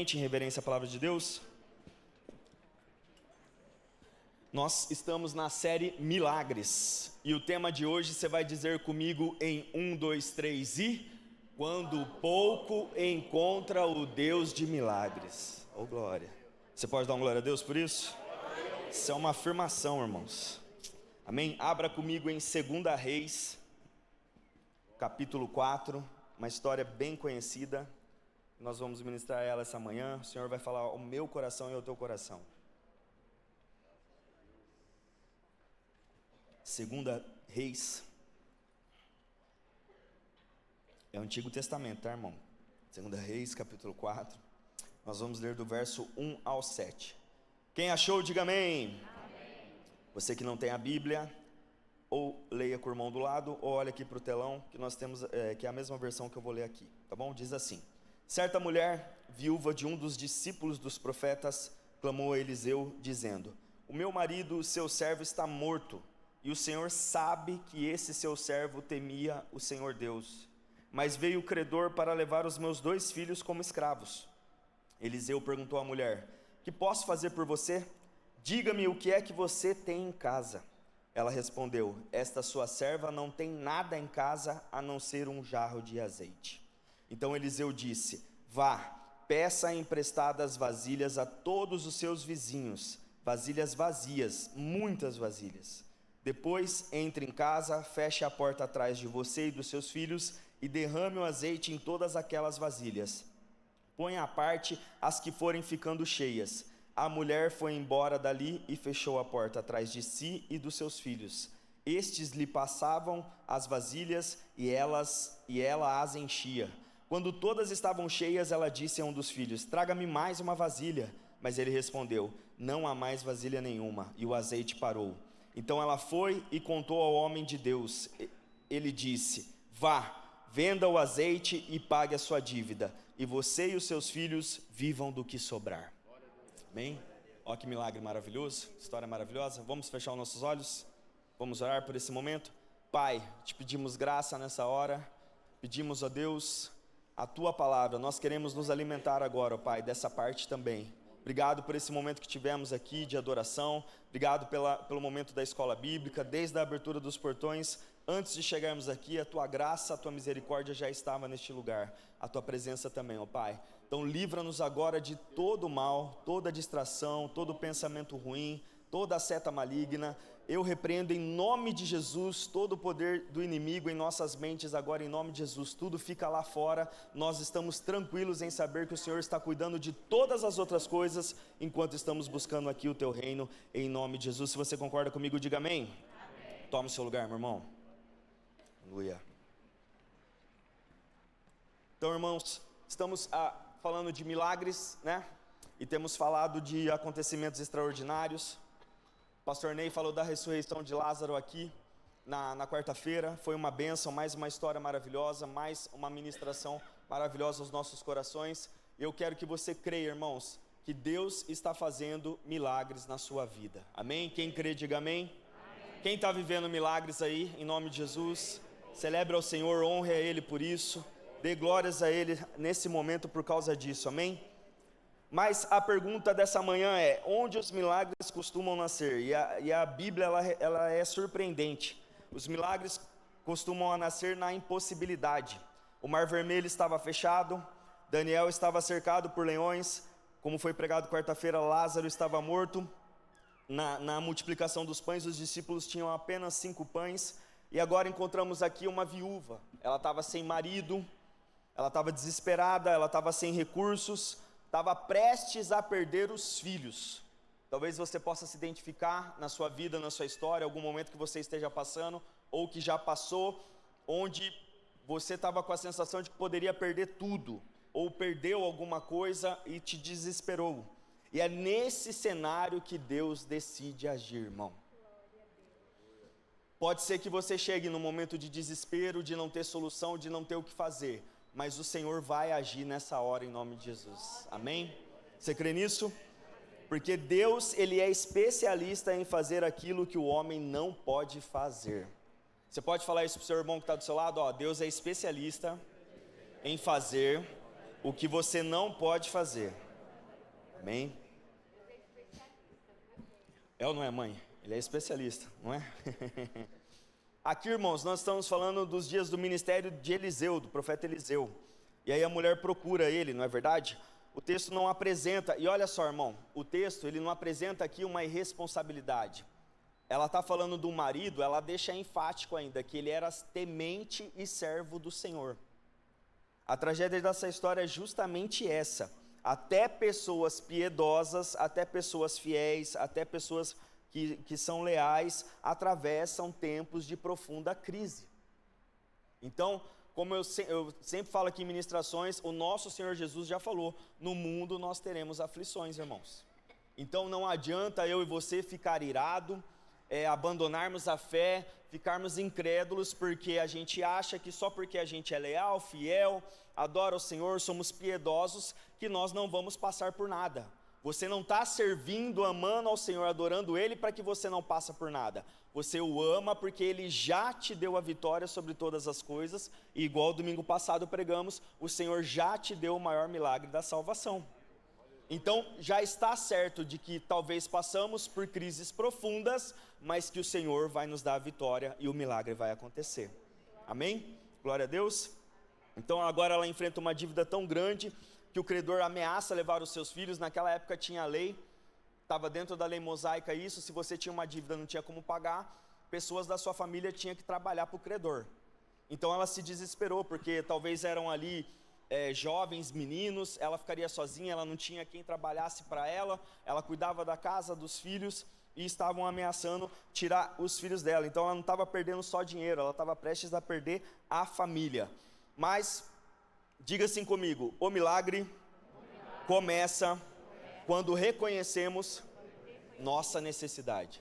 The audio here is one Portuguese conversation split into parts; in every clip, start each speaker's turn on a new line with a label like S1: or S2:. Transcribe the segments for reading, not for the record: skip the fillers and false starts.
S1: Em reverência à palavra de Deus, nós estamos na série Milagres, e o tema de hoje você vai dizer comigo em 1, 2, 3 e... Quando pouco encontra o Deus de milagres. Oh glória! Você pode dar uma glória a Deus por isso? Isso é uma afirmação, irmãos. Amém? Abra comigo em 2 Reis, capítulo 4, uma história bem conhecida. Nós vamos ministrar ela essa manhã. O Senhor vai falar ao meu coração e ao teu coração. 2 Reis. É o Antigo Testamento, tá, irmão? 2 Reis, capítulo 4. Nós vamos ler do verso 1 ao 7. Quem achou, diga amém. Amém. Você que não tem a Bíblia, ou leia com o irmão do lado, ou olha aqui para o telão, que nós temos, que é a mesma versão que eu vou ler aqui, tá bom? Diz assim: certa mulher, viúva de um dos discípulos dos profetas, clamou a Eliseu, dizendo: o meu marido, seu servo, está morto, e o Senhor sabe que esse seu servo temia o Senhor Deus. Mas veio o credor para levar os meus 2 filhos como escravos. Eliseu perguntou à mulher: que posso fazer por você? Diga-me o que é que você tem em casa. Ela respondeu: esta sua serva não tem nada em casa a não ser um jarro de azeite. Então Eliseu disse: vá, peça emprestadas vasilhas a todos os seus vizinhos, vasilhas vazias, muitas vasilhas. Depois entre em casa, feche a porta atrás de você e dos seus filhos e derrame o azeite em todas aquelas vasilhas. Ponha à parte as que forem ficando cheias. A mulher foi embora dali e fechou a porta atrás de si e dos seus filhos. Estes lhe passavam as vasilhas e ela as enchia. Quando todas estavam cheias, ela disse a um dos filhos: traga-me mais uma vasilha. Mas ele respondeu: não há mais vasilha nenhuma. E o azeite parou. Então ela foi e contou ao homem de Deus. Ele disse: vá, venda o azeite e pague a sua dívida, e você e os seus filhos vivam do que sobrar. Amém? Olha que milagre maravilhoso, história maravilhosa. Vamos fechar os nossos olhos? Vamos orar por esse momento? Pai, te pedimos graça nessa hora. Pedimos a Deus a tua palavra. Nós queremos nos alimentar agora, ó Pai, dessa parte também. Obrigado por esse momento que tivemos aqui de adoração. Obrigado pelo momento da escola bíblica, desde a abertura dos portões. Antes de chegarmos aqui, a tua graça, a tua misericórdia já estava neste lugar. A tua presença também, ó Pai. Então livra-nos agora de todo o mal, toda distração, todo pensamento ruim, toda a seta maligna. Eu repreendo em nome de Jesus todo o poder do inimigo em nossas mentes agora, em nome de Jesus. Tudo fica lá fora. Nós estamos tranquilos em saber que o Senhor está cuidando de todas as outras coisas, enquanto estamos buscando aqui o teu reino, em nome de Jesus. Se você concorda comigo, diga amém. Amém. Tome o seu lugar, meu irmão. Aleluia. Então, irmãos, estamos falando de milagres, né? E temos falado de acontecimentos extraordinários. Pastor Ney falou da ressurreição de Lázaro aqui na quarta-feira. Foi uma bênção, mais uma história maravilhosa, mais uma ministração maravilhosa aos nossos corações. Eu quero que você creia, irmãos, que Deus está fazendo milagres na sua vida. Amém? Quem crê, diga amém. Amém. Quem está vivendo milagres aí, em nome de Jesus, celebre ao Senhor, honre a Ele por isso, dê glórias a Ele nesse momento por causa disso. Amém? Mas a pergunta dessa manhã é: onde os milagres costumam nascer? E a Bíblia ela é surpreendente. Os milagres costumam nascer na impossibilidade. O Mar Vermelho estava fechado, Daniel estava cercado por leões, como foi pregado quarta-feira, Lázaro estava morto. Na multiplicação dos pães, os discípulos tinham apenas 5 pães. E agora encontramos aqui uma viúva. Ela estava sem marido, ela estava desesperada, ela estava sem recursos, estava prestes a perder os filhos. Talvez você possa se identificar na sua vida, na sua história, algum momento que você esteja passando, ou que já passou, onde você estava com a sensação de que poderia perder tudo, ou perdeu alguma coisa e te desesperou. E é nesse cenário que Deus decide agir, irmão. Pode ser que você chegue num momento de desespero, de não ter solução, de não ter o que fazer, mas o Senhor vai agir nessa hora em nome de Jesus. Amém? Você crê nisso? Porque Deus, Ele é especialista em fazer aquilo que o homem não pode fazer. Você pode falar isso para o seu irmão que está do seu lado? Ó, Deus é especialista em fazer o que você não pode fazer. Amém? É ou não é, mãe? Ele é especialista, não é? Aqui, irmãos, nós estamos falando dos dias do ministério de Eliseu, do profeta Eliseu. E aí a mulher procura ele, não é verdade? O texto não apresenta, e olha só, irmão, o texto ele não apresenta aqui uma irresponsabilidade. Ela está falando do marido, ela deixa enfático ainda que ele era temente e servo do Senhor. A tragédia dessa história é justamente essa. Até pessoas piedosas, até pessoas fiéis, até pessoas que são leais, atravessam tempos de profunda crise. Então, como eu sempre falo aqui em ministrações, o nosso Senhor Jesus já falou, no mundo nós teremos aflições, irmãos. Então não adianta eu e você ficar irado, abandonarmos a fé, ficarmos incrédulos, porque a gente acha que só porque a gente é leal, fiel, adora o Senhor, somos piedosos, que nós não vamos passar por nada. Você não está servindo, amando ao Senhor, adorando Ele, para que você não passe por nada. Você o ama porque Ele já te deu a vitória sobre todas as coisas, e igual domingo passado pregamos, o Senhor já te deu o maior milagre da salvação. Então, já está certo de que talvez passamos por crises profundas, mas que o Senhor vai nos dar a vitória e o milagre vai acontecer. Amém? Glória a Deus. Então, agora ela enfrenta uma dívida tão grande que o credor ameaça levar os seus filhos. Naquela época tinha lei, estava dentro da lei mosaica isso, se você tinha uma dívida não tinha como pagar, pessoas da sua família tinham que trabalhar para o credor. Então ela se desesperou, porque talvez eram ali jovens, meninos, ela ficaria sozinha, ela não tinha quem trabalhasse para ela cuidava da casa, dos filhos, e estavam ameaçando tirar os filhos dela. Então ela não estava perdendo só dinheiro, ela estava prestes a perder a família. Mas, diga assim comigo, o milagre começa quando reconhecemos nossa necessidade.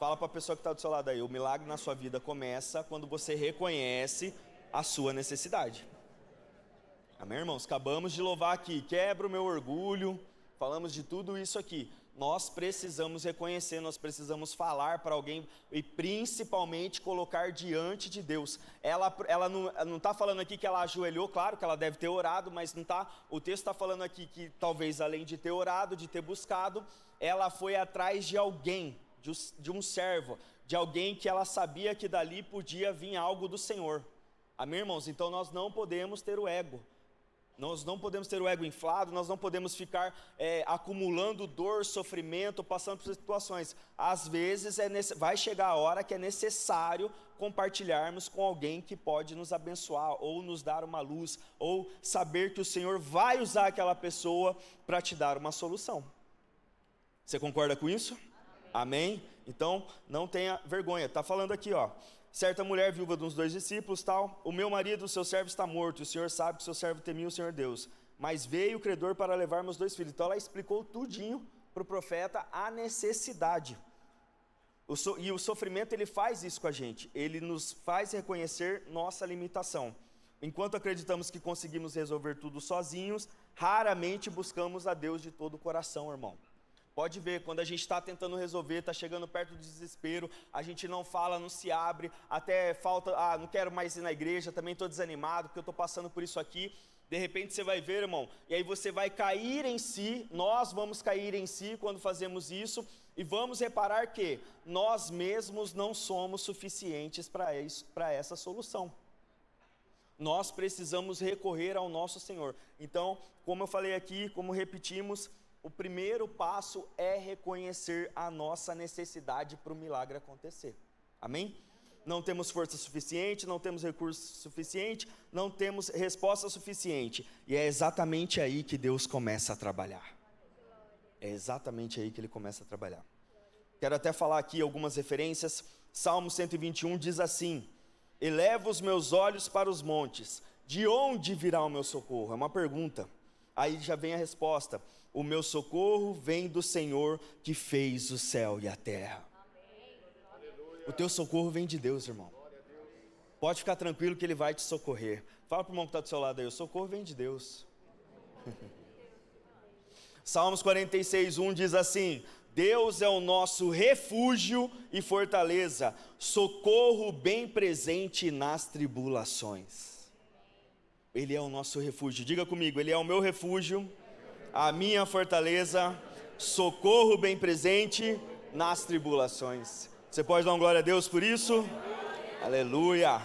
S1: Fala para a pessoa que está do seu lado aí, o milagre na sua vida começa quando você reconhece a sua necessidade. Amém, irmãos? Acabamos de louvar aqui, quebra o meu orgulho, falamos de tudo isso aqui. Nós precisamos reconhecer, nós precisamos falar para alguém e principalmente colocar diante de Deus. Ela não está falando aqui que ela ajoelhou, claro que ela deve ter orado, mas não está. O texto está falando aqui que talvez além de ter orado, de ter buscado, ela foi atrás de alguém, de um servo, de alguém que ela sabia que dali podia vir algo do Senhor. Amém, irmãos? Então nós não podemos ter o ego. Nós não podemos ter o ego inflado, nós não podemos ficar acumulando dor, sofrimento, passando por situações. Às vezes vai chegar a hora que é necessário compartilharmos com alguém que pode nos abençoar, ou nos dar uma luz, ou saber que o Senhor vai usar aquela pessoa para te dar uma solução. Você concorda com isso? Amém? Então, não tenha vergonha. Está falando aqui, ó. Certa mulher, viúva de uns 2 discípulos, tal, o meu marido, o seu servo está morto, e o Senhor sabe que o seu servo temia o Senhor Deus, mas veio o credor para levar meus 2 filhos. Então ela explicou tudinho para o profeta a necessidade. E o sofrimento, ele faz isso com a gente, ele nos faz reconhecer nossa limitação. Enquanto acreditamos que conseguimos resolver tudo sozinhos, raramente buscamos a Deus de todo o coração, irmão. Pode ver, quando a gente está tentando resolver, está chegando perto do desespero, a gente não fala, não se abre, até falta, não quero mais ir na igreja, também estou desanimado, porque eu estou passando por isso aqui. De repente você vai ver, irmão, e aí você vai cair em si, nós vamos cair em si quando fazemos isso, e vamos reparar que nós mesmos não somos suficientes para essa solução. Nós precisamos recorrer ao nosso Senhor. Então, como eu falei aqui, como repetimos, o primeiro passo é reconhecer a nossa necessidade para o milagre acontecer. Amém? Não temos força suficiente, não temos recurso suficiente, não temos resposta suficiente. E é exatamente aí que Deus começa a trabalhar. É exatamente aí que Ele começa a trabalhar. Quero até falar aqui algumas referências. Salmo 121 diz assim: eleva os meus olhos para os montes, de onde virá o meu socorro? É uma pergunta. Aí já vem a resposta: o meu socorro vem do Senhor que fez o céu e a terra. O teu socorro vem de Deus, irmão. Pode ficar tranquilo que Ele vai te socorrer. Fala para o irmão que está do seu lado aí, o socorro vem de Deus. Salmos 46:1 diz assim: Deus é o nosso refúgio e fortaleza, socorro bem presente nas tribulações. Ele é o nosso refúgio. Diga comigo, Ele é o meu refúgio, a minha fortaleza socorro bem presente nas tribulações. Você pode dar uma glória a Deus por isso? Aleluia!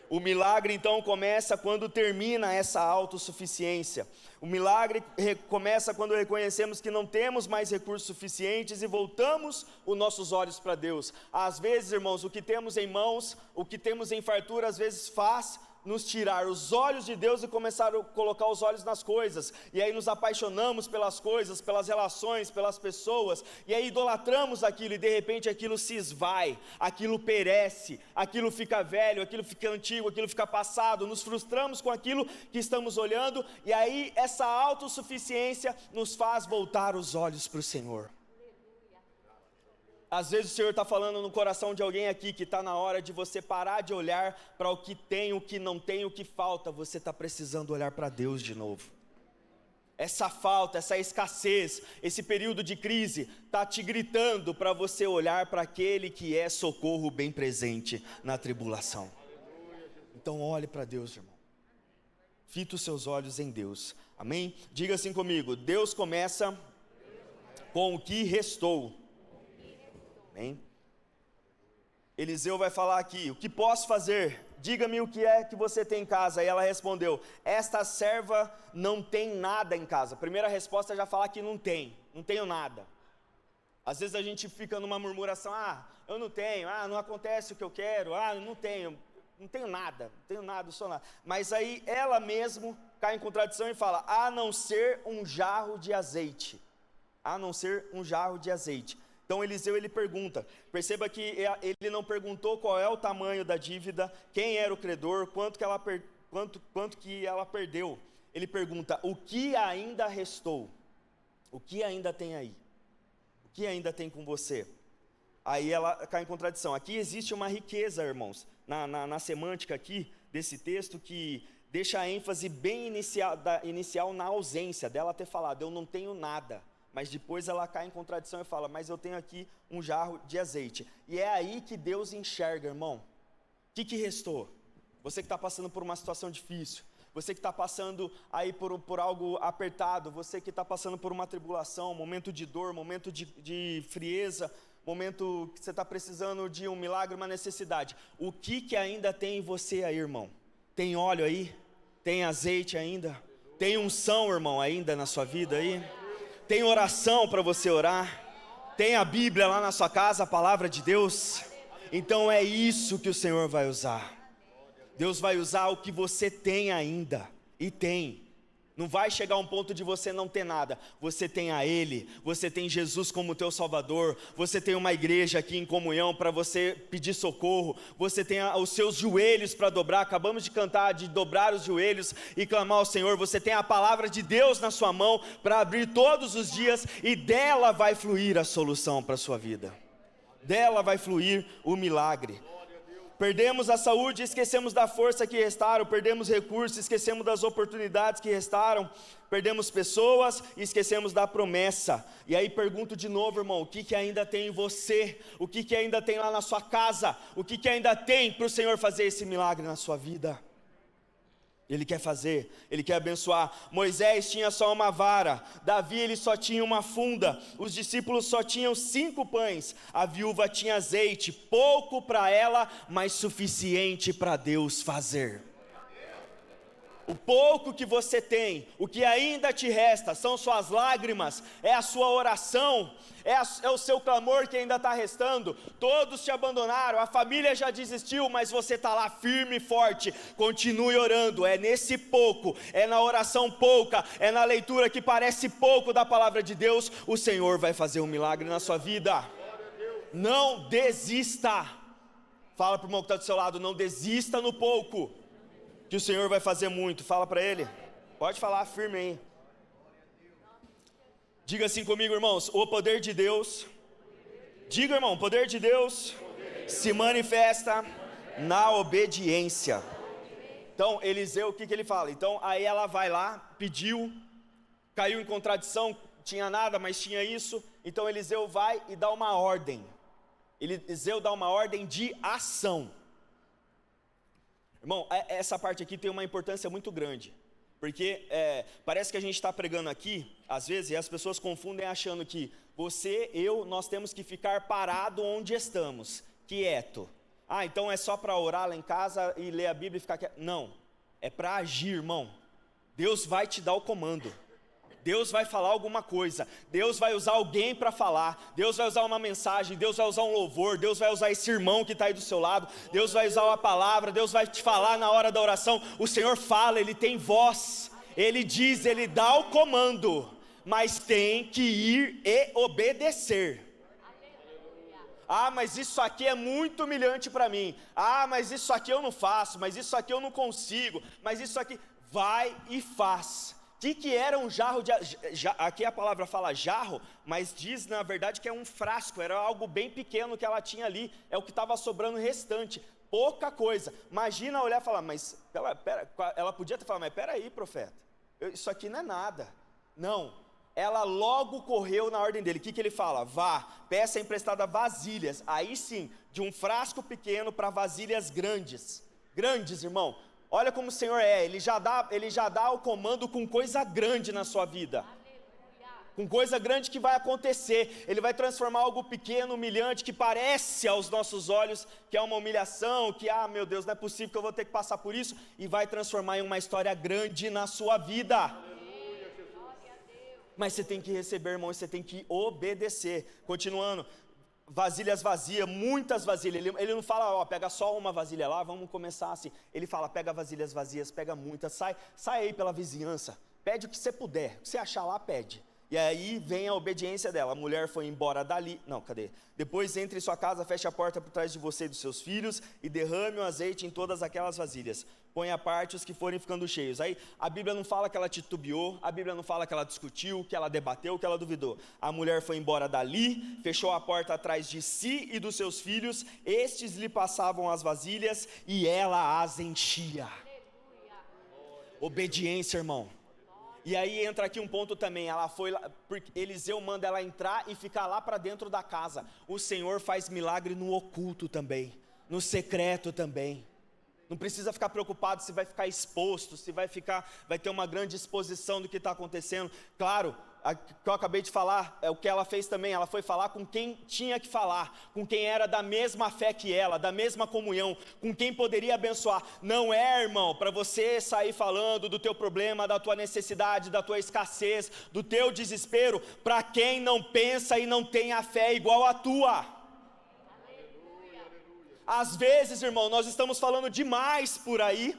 S1: O milagre então começa quando termina essa autossuficiência. O milagre começa quando reconhecemos que não temos mais recursos suficientes e voltamos os nossos olhos para Deus. Às vezes, irmãos, o que temos em mãos, o que temos em fartura, às vezes faz nos tirar os olhos de Deus e começar a colocar os olhos nas coisas, e aí nos apaixonamos pelas coisas, pelas relações, pelas pessoas, e aí idolatramos aquilo, e de repente aquilo se esvai, aquilo perece, aquilo fica velho, aquilo fica antigo, aquilo fica passado, nos frustramos com aquilo que estamos olhando, e aí essa autossuficiência nos faz voltar os olhos para o Senhor. Às vezes o Senhor está falando no coração de alguém aqui, que está na hora de você parar de olhar para o que tem, o que não tem, o que falta. Você está precisando olhar para Deus de novo. Essa falta, essa escassez, esse período de crise, está te gritando para você olhar para aquele que é socorro bem presente na tribulação. Então olhe para Deus, irmão. Fita os seus olhos em Deus. Amém? Diga assim comigo: Deus começa com o que restou. Amém? Eliseu vai falar aqui: o que posso fazer? Diga-me o que é que você tem em casa. E ela respondeu: esta serva não tem nada em casa. A primeira resposta é já falar que não tenho nada. Às vezes a gente fica numa murmuração: eu não tenho, não acontece o que eu quero, não tenho nada, eu sou nada. Mas aí ela mesmo cai em contradição e fala: a não ser um jarro de azeite. Então Eliseu ele pergunta, perceba que ele não perguntou qual é o tamanho da dívida, quem era o credor, quanto que ela perdeu. Ele pergunta: o que ainda restou? O que ainda tem aí? O que ainda tem com você? Aí ela cai em contradição. Aqui existe uma riqueza, irmãos, na semântica aqui desse texto, que deixa a ênfase bem inicial na ausência dela ter falado: eu não tenho nada. Mas depois ela cai em contradição e fala: mas eu tenho aqui um jarro de azeite. E é aí que Deus enxerga, irmão. O que restou? Você que está passando por uma situação difícil, você que está passando aí por algo apertado, você que está passando por uma tribulação, momento de dor, momento de frieza, momento que você está precisando de um milagre, uma necessidade. O que ainda tem em você aí, irmão? Tem óleo aí? Tem azeite ainda? Tem unção, irmão, ainda na sua vida aí? Tem oração para você orar? Tem a Bíblia lá na sua casa, a palavra de Deus? Então é isso que o Senhor vai usar. Deus vai usar o que você tem ainda, e tem. Não vai chegar a um ponto de você não ter nada. Você tem a Ele, você tem Jesus como teu Salvador, você tem uma igreja aqui em comunhão para você pedir socorro, você tem os seus joelhos para dobrar. Acabamos de cantar de dobrar os joelhos e clamar ao Senhor. Você tem a palavra de Deus na sua mão para abrir todos os dias, e dela vai fluir a solução para a sua vida. Dela vai fluir o milagre. Perdemos a saúde e esquecemos da força que restaram, perdemos recursos, esquecemos das oportunidades que restaram, perdemos pessoas e esquecemos da promessa. E aí pergunto de novo, irmão: o que ainda tem em você? O que ainda tem lá na sua casa? O que ainda tem para o Senhor fazer esse milagre na sua vida? Ele quer fazer, Ele quer abençoar. Moisés tinha só uma vara, Davi ele só tinha uma funda, os discípulos só tinham 5 pães, a viúva tinha azeite, pouco para ela, mas suficiente para Deus fazer. O pouco que você tem, o que ainda te resta, são suas lágrimas, é a sua oração, é o seu clamor que ainda está restando. Todos te abandonaram, a família já desistiu, mas você está lá firme e forte. Continue orando, é nesse pouco, é na oração pouca, é na leitura que parece pouco da palavra de Deus, o Senhor vai fazer um milagre na sua vida. Não desista. Fala para o irmão que está do seu lado: não desista no pouco, que o Senhor vai fazer muito. Fala para ele. Pode falar firme aí. Diga assim comigo, irmãos: o poder de Deus. Diga, irmão: o poder de Deus se manifesta na obediência. Então Eliseu, o que ele fala? Então aí ela vai lá, pediu, caiu em contradição, tinha nada, mas tinha isso. Então Eliseu vai e dá uma ordem. Eliseu dá uma ordem de ação. Irmão, essa parte aqui tem uma importância muito grande, porque parece que a gente está pregando aqui, às vezes as pessoas confundem achando que você, nós temos que ficar parado onde estamos, quieto. Então é só para orar lá em casa e ler a Bíblia e ficar quieto. Não, é para agir, irmão. Deus vai te dar o comando. Deus vai falar alguma coisa, Deus vai usar alguém para falar, Deus vai usar uma mensagem, Deus vai usar um louvor, Deus vai usar esse irmão que está aí do seu lado, Deus vai usar uma palavra, Deus vai te falar na hora da oração. O Senhor fala, Ele tem voz, Ele diz, Ele dá o comando, mas tem que ir e obedecer. Mas isso aqui é muito humilhante para mim, mas isso aqui eu não faço, mas isso aqui eu não consigo, mas isso aqui, vai e faz. O que era um jarro de... Aqui a palavra fala jarro, mas diz na verdade que é um frasco, era algo bem pequeno que ela tinha ali, é o que estava sobrando restante, pouca coisa. Imagina olhar e falar, mas ela podia ter falado, mas peraí, profeta, isso aqui não é nada. Não, ela logo correu na ordem dele. O que ele fala? Vá, peça emprestada vasilhas, aí sim, de um frasco pequeno para vasilhas grandes, irmão. Olha como o Senhor Ele já dá o comando com coisa grande na sua vida. Com coisa grande que vai acontecer. Ele vai transformar algo pequeno, humilhante, que parece aos nossos olhos que é uma humilhação, que meu Deus, não é possível que eu vou ter que passar por isso, e vai transformar em uma história grande na sua vida. Mas você tem que receber, irmão, e você tem que obedecer. Continuando. Vasilhas vazias, muitas vasilhas. Ele não fala, pega só uma vasilha lá, vamos começar assim. Ele fala, pega vasilhas vazias, pega muitas, sai aí pela vizinhança, pede o que você puder, o que você achar lá, pede. E aí vem a obediência dela. A mulher foi embora dali. Não, cadê? Depois entre em sua casa, feche a porta por trás de você e dos seus filhos e derrame o azeite em todas aquelas vasilhas. Põe à parte os que forem ficando cheios. Aí a Bíblia não fala que ela titubeou, a Bíblia não fala que ela discutiu, que ela debateu, que ela duvidou. A mulher foi embora dali, fechou a porta atrás de si e dos seus filhos, estes lhe passavam as vasilhas e ela as enchia. Obediência, irmão. E aí entra aqui um ponto também, ela foi lá, porque Eliseu manda ela entrar e ficar lá para dentro da casa. O Senhor faz milagre no oculto também, no secreto também. Não precisa ficar preocupado se vai ficar exposto, se vai ter uma grande exposição do que está acontecendo. Claro, o que eu acabei de falar, é o que ela fez também, ela foi falar com quem tinha que falar, com quem era da mesma fé que ela, da mesma comunhão, com quem poderia abençoar. Não é, irmão, para você sair falando do teu problema, da tua necessidade, da tua escassez, do teu desespero, para quem não pensa e não tem a fé igual a tua. Às vezes, irmão, nós estamos falando demais por aí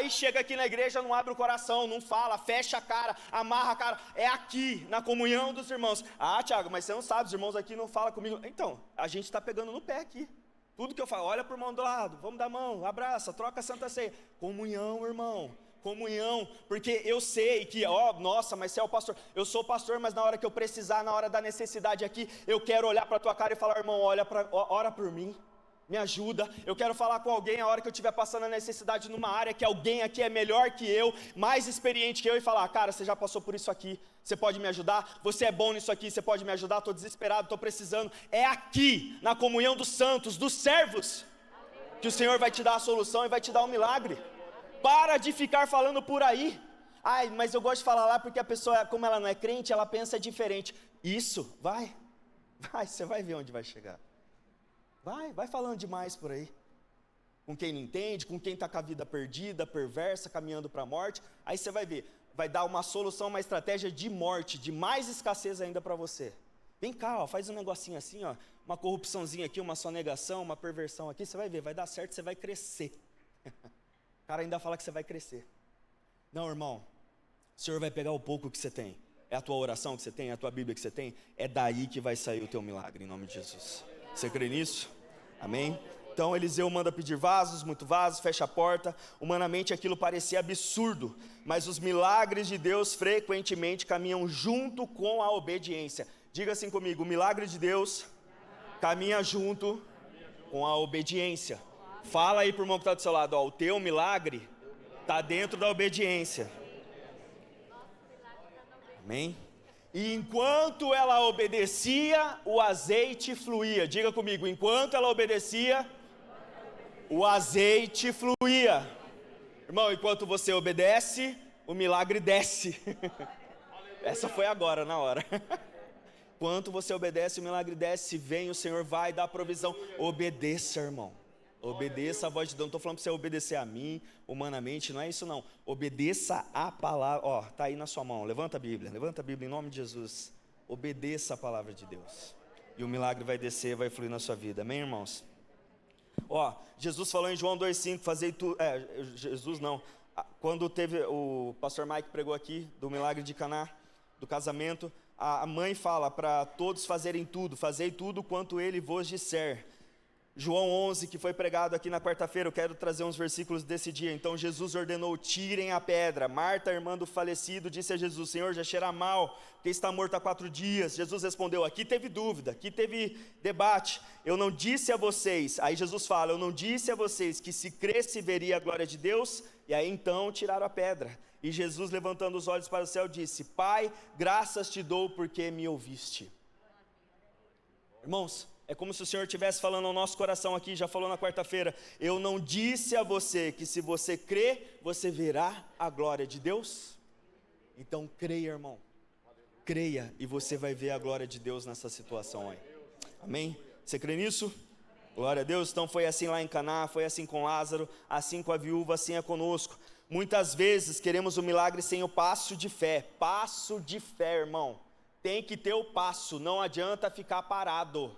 S1: chega aqui na igreja, não abre o coração, não fala, fecha a cara, amarra a cara, é aqui, na comunhão dos irmãos. Tiago, mas você não sabe, os irmãos aqui não falam comigo. Então, a gente está pegando no pé aqui. Tudo que eu falo, olha para o irmão do lado, vamos dar mão, abraça, troca a Santa Ceia. Comunhão, irmão, comunhão, porque eu sei que, nossa, mas você é o pastor, eu sou pastor, mas na hora que eu precisar, na hora da necessidade aqui, eu quero olhar para a tua cara e falar, irmão, ora por mim. Me ajuda, eu quero falar com alguém a hora que eu estiver passando a necessidade numa área que alguém aqui é melhor que eu, mais experiente que eu, e falar, cara, você já passou por isso aqui, você pode me ajudar? Você é bom nisso aqui, você pode me ajudar? Estou desesperado, estou precisando. É aqui, na comunhão dos santos, dos servos, que o Senhor vai te dar a solução e vai te dar um milagre. Para de ficar falando por aí. Mas eu gosto de falar lá porque a pessoa, como ela não é crente, ela pensa diferente. Isso, vai, você vai ver onde vai chegar. Vai falando demais por aí, com quem não entende, com quem está com a vida perdida, perversa, caminhando para a morte, aí você vai ver, vai dar uma solução, uma estratégia de morte, de mais escassez ainda para você. Vem cá, faz um negocinho assim, uma corrupçãozinha aqui, uma sonegação, uma perversão aqui, você vai ver, vai dar certo, você vai crescer. O cara ainda fala que você vai crescer. Não, irmão, o Senhor vai pegar o pouco que você tem, é a tua oração que você tem, é a tua Bíblia que você tem, é daí que vai sair o teu milagre, em nome de Jesus. Você crê nisso? Amém? Então Eliseu manda pedir vasos, muito vasos, fecha a porta. Humanamente aquilo parecia absurdo, mas os milagres de Deus frequentemente caminham junto com a obediência. Diga assim comigo, o milagre de Deus caminha junto com a obediência. Fala aí para o irmão que está do seu lado, o teu milagre está dentro da obediência. Amém? E enquanto ela obedecia, o azeite fluía. Diga comigo, enquanto ela obedecia, o azeite fluía. Irmão, enquanto você obedece, o milagre desce. Essa foi agora, na hora. Quanto você obedece, o milagre desce. Se vem, o Senhor vai dar provisão. Obedeça, irmão. Obedeça a voz de Deus. Não estou falando para você obedecer a mim, humanamente, não é isso não. Obedeça a palavra. Ó, está aí na sua mão. Levanta a Bíblia em nome de Jesus. Obedeça a palavra de Deus. E o milagre vai descer, vai fluir na sua vida. Amém, irmãos? Ó, Jesus falou em João 2,5, fazei tudo. Jesus não. Quando teve, o pastor Mike pregou aqui, do milagre de Caná, do casamento, a mãe fala para todos fazerem tudo, fazei tudo quanto ele vos disser. João 11, que foi pregado aqui na quarta-feira, eu quero trazer uns versículos desse dia. Então Jesus ordenou, tirem a pedra. Marta, irmã do falecido, disse a Jesus, Senhor, já cheira mal, porque está morto há 4 dias. Jesus respondeu, aqui teve dúvida, aqui teve debate. Eu não disse a vocês, aí Jesus fala, eu não disse a vocês que se cresce veria a glória de Deus? E aí então tiraram a pedra. E Jesus, levantando os olhos para o céu, disse, Pai, graças te dou porque me ouviste. Irmãos, é como se o Senhor estivesse falando ao nosso coração aqui, já falou na quarta-feira, eu não disse a você que se você crer, você verá a glória de Deus? Então creia, irmão, creia e você vai ver a glória de Deus nessa situação aí, amém? Você crê nisso? Glória a Deus. Então foi assim lá em Caná, foi assim com Lázaro, assim com a viúva, assim é conosco. Muitas vezes queremos o milagre sem o passo de fé, irmão, tem que ter o passo, não adianta ficar parado.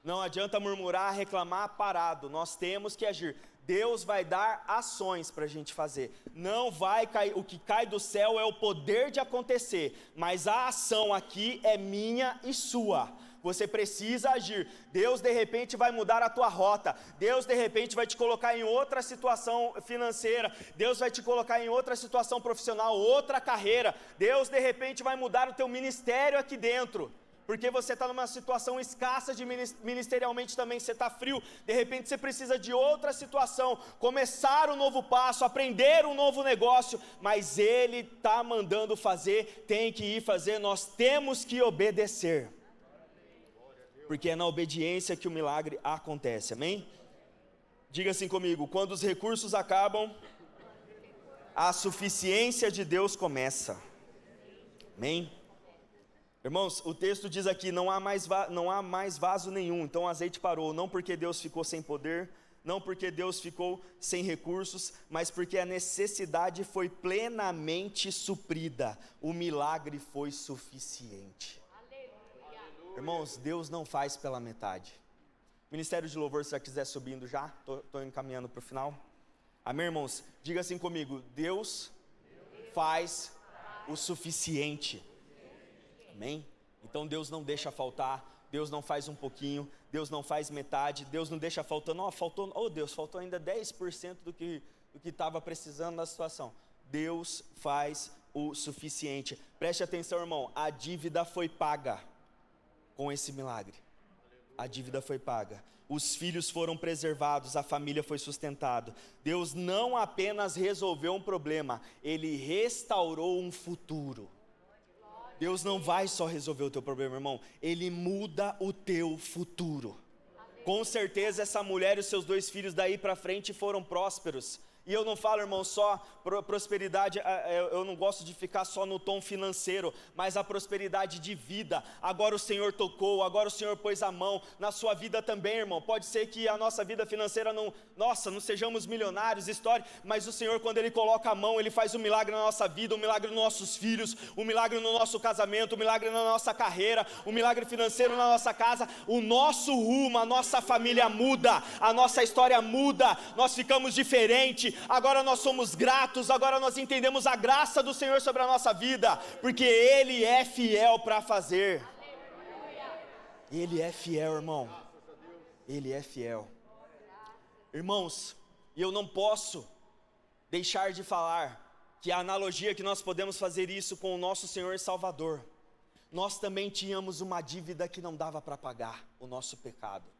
S1: Não adianta murmurar, reclamar, parado. Nós temos que agir. Deus vai dar ações para a gente fazer. Não vai cair, o que cai do céu é o poder de acontecer. Mas a ação aqui é minha e sua. Você precisa agir. Deus de repente vai mudar a tua rota. Deus de repente vai te colocar em outra situação financeira. Deus vai te colocar em outra situação profissional, outra carreira. Deus de repente vai mudar o teu ministério aqui dentro. Porque você está numa situação escassa de ministerialmente também, você está frio, de repente você precisa de outra situação, começar um novo passo, aprender um novo negócio, mas Ele está mandando fazer, tem que ir fazer, nós temos que obedecer, porque é na obediência que o milagre acontece, amém? Diga assim comigo, quando os recursos acabam, a suficiência de Deus começa, amém? Irmãos, o texto diz aqui, não há mais vaso nenhum, então o azeite parou, não porque Deus ficou sem poder, não porque Deus ficou sem recursos, mas porque a necessidade foi plenamente suprida, o milagre foi suficiente. Aleluia. Irmãos, Deus não faz pela metade. Ministério de Louvor, se já quiser subindo já, estou encaminhando para o final. Amém, irmãos? Diga assim comigo, Deus faz o suficiente. Amém? Então Deus não deixa faltar, Deus não faz um pouquinho, Deus não faz metade, Deus não deixa faltando, faltou ainda 10% do que estava precisando da situação. Deus faz o suficiente. Preste atenção, irmão, a dívida foi paga com esse milagre. A dívida foi paga. Os filhos foram preservados, a família foi sustentada. Deus não apenas resolveu um problema, Ele restaurou um futuro. Deus não vai só resolver o teu problema, irmão, Ele muda o teu futuro. Com certeza essa mulher e os seus 2 filhos daí para frente foram prósperos. E eu não falo, irmão, só prosperidade, eu não gosto de ficar só no tom financeiro, mas a prosperidade de vida. Agora o Senhor tocou, agora o Senhor pôs a mão na sua vida também, irmão. Pode ser que a nossa vida financeira não sejamos milionários, mas o Senhor, quando Ele coloca a mão, Ele faz um milagre na nossa vida, um milagre nos nossos filhos, um milagre no nosso casamento, um milagre na nossa carreira, um milagre financeiro na nossa casa. O nosso rumo, a nossa família muda, a nossa história muda, nós ficamos diferentes. Agora nós somos gratos, agora nós entendemos a graça do Senhor sobre a nossa vida, porque Ele é fiel para fazer. Ele é fiel, irmão. Ele é fiel. Irmãos, e eu não posso deixar de falar que a analogia que nós podemos fazer isso com o nosso Senhor e Salvador. Nós também tínhamos uma dívida que não dava para pagar, o nosso pecado,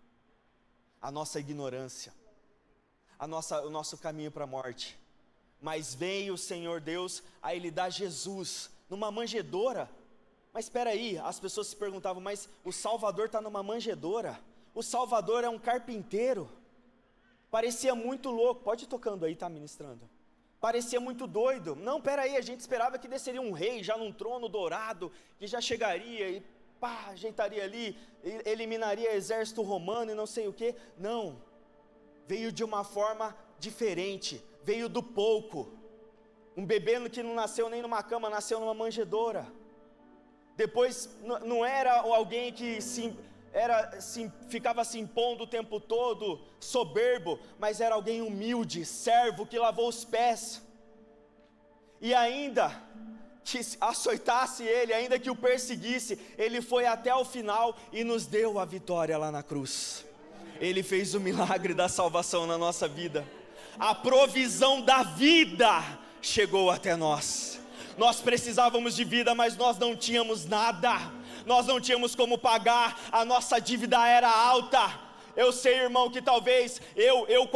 S1: a nossa ignorância, o nosso caminho para a morte. Mas veio o Senhor Deus, aí Ele dá Jesus numa manjedoura. Mas espera aí, as pessoas se perguntavam, mas o Salvador está numa manjedoura? O Salvador é um carpinteiro. Parecia muito louco, pode ir tocando aí, tá ministrando. parecia muito doido. Não, peraí, a gente esperava que desceria um rei já num trono dourado, que já chegaria e pá, ajeitaria ali, eliminaria o exército romano e não sei o que. Não, veio de uma forma diferente, veio do pouco. Um bebê que não nasceu nem numa cama, nasceu numa manjedoura. Depois não era alguém que ficava se impondo o tempo todo, soberbo, mas era alguém humilde, servo, que lavou os pés. E ainda que açoitasse ele, ainda que o perseguisse, ele foi até o final e nos deu a vitória lá na cruz. Ele fez o milagre da salvação na nossa vida. A provisão da vida chegou até nós. Nós precisávamos de vida, mas nós não tínhamos nada. Nós não tínhamos como pagar, a nossa dívida era alta. Eu sei, irmão, que talvez eu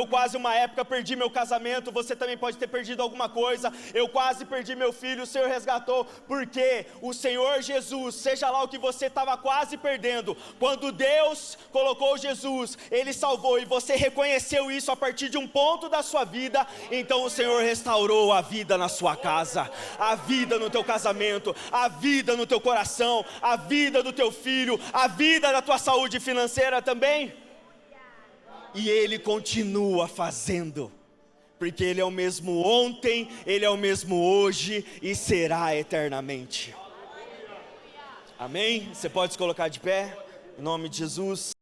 S1: quase uma época perdi meu casamento. Você também pode ter perdido alguma coisa. Eu quase perdi meu filho, o Senhor resgatou. Porque o Senhor Jesus, seja lá o que você estava quase perdendo, quando Deus colocou Jesus, Ele salvou, e você reconheceu isso a partir de um ponto da sua vida. Então o Senhor restaurou a vida na sua casa, a vida no teu casamento, a vida no teu coração, a vida do teu filho, a vida da tua saúde financeira também. E Ele continua fazendo, porque Ele é o mesmo ontem, Ele é o mesmo hoje e será eternamente. Amém? Você pode se colocar de pé, em nome de Jesus.